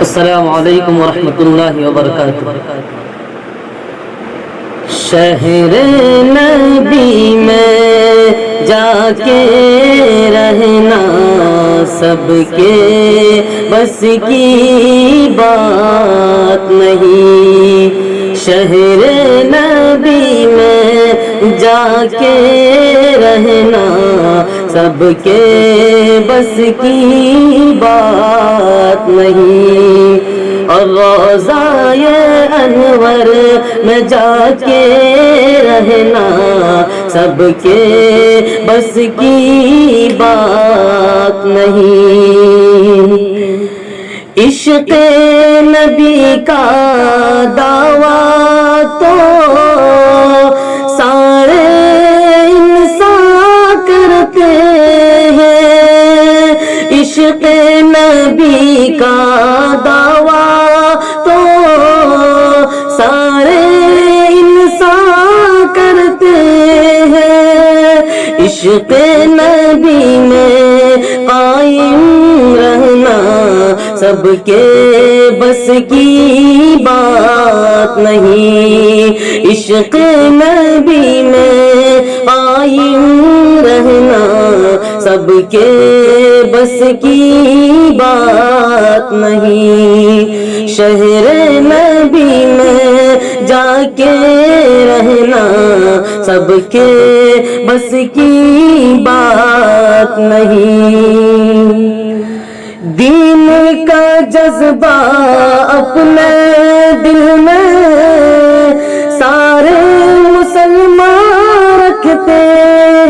السلام علیکم ورحمۃ اللہ وبرکاتہ۔ شہر نبی میں جا کے رہنا سب کے بس کی بات نہیں۔ شہر نبی میں جا کے رہنا سب کے بس کی بات نہیں۔ اور روضہ انور میں جا کے رہنا سب کے بس کی بات نہیں۔ عشق نبی کا دعویٰ تو سارے انسان کرتے ہیں۔ عشق نبی کا دعویٰ تو سارے انسان کرتے ہیں۔ عشق نبی میں قائم رہنا سب کے بس کی بات نہیں۔ عشق نبی میں قائم رہنا سب کے بس کی بات نہیں۔ شہر نبی میں جا کے رہنا سب کے بس کی بات نہیں۔ دین کا جذبہ اپنے دل میں سارے مسلمان رکھتے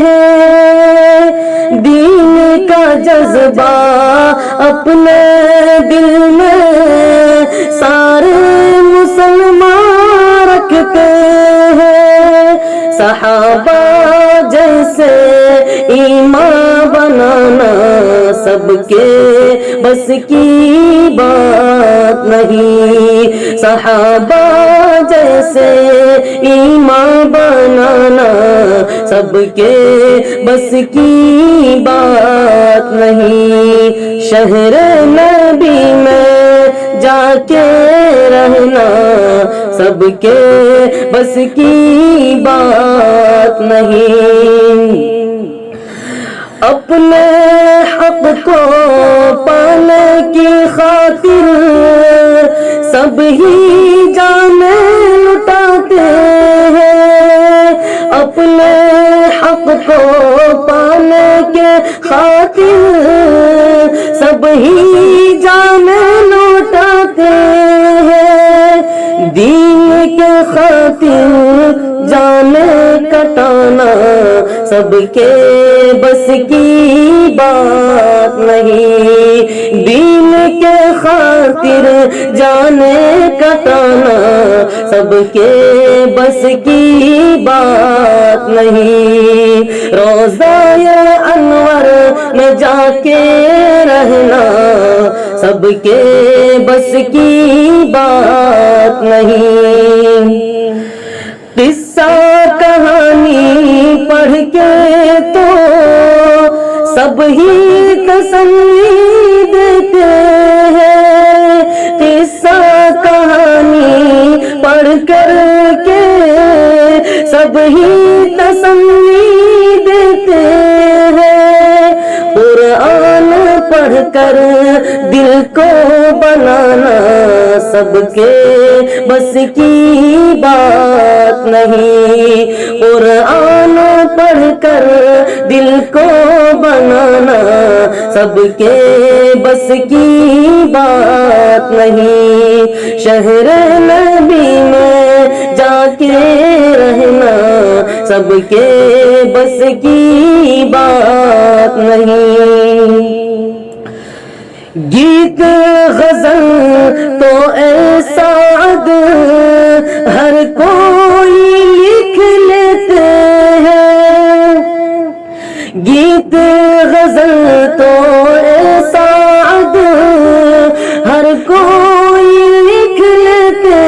ہیں۔ دین کا جذبہ اپنے دل میں سارے مسلمان رکھتے ہیں۔ صحابہ جیسے ایمان بنانا سب کے بس کی بات نہیں۔ صحابہ جیسے ایمان بنانا سب کے بس کی بات نہیں۔ شہر نبی میں جا کے رہنا سب کے بس کی بات نہیں۔ اپنے حق کو پانے کی خاطر سب ہی جانیں لٹاتے ہیں۔ اپنے حق کو پانے کے خاطر سب ہی جانیں لٹاتے ہیں۔ دین کے خاطر جانیں کٹانا سب کے بس کی بات نہیں۔ دین کے خاطر جانیں کٹانا سب کے بس کی بات نہیں۔ روضہ انور میں جا کے رہنا سب کے بس کی بات نہیں۔ قصہ کہانی پڑھ کے تو سب ہی تسلی دیتے ہیں۔ قصہ کہانی پڑھ کر کے سب ہی تسلی دیتے ہیں۔ قرآن پڑھ کر دل کو بنانا سب کے بس کی بات نہیں۔ قرآن پڑھ کر دل کو بنانا سب کے بس کی بات نہیں۔ شہر نبی میں جا کے رہنا سب کے بس کی بات نہیں۔ گیت غزل تو اے سعد ہر کوئی لکھ لیتے ہیں۔ گیت غزل تو اے سعد ہر کوئی لکھ لیتے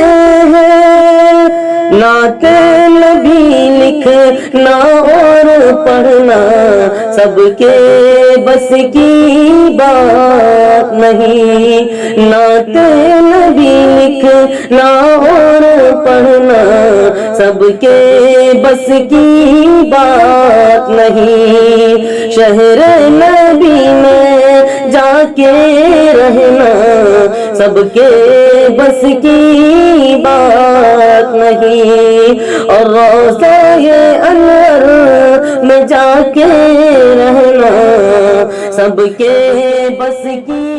ہیں۔ نعت نبی لکھنا اور پڑھنا سب کے بس کی بات نہیں، نعت نبی لکھنا اور پڑھنا سب کے بس کی بات نہیں، شہر نبی میں جا کے رہنا سب کے بس کی بات نہیں، اور روضہ انور میں جا کے رہنا سب کے بس کی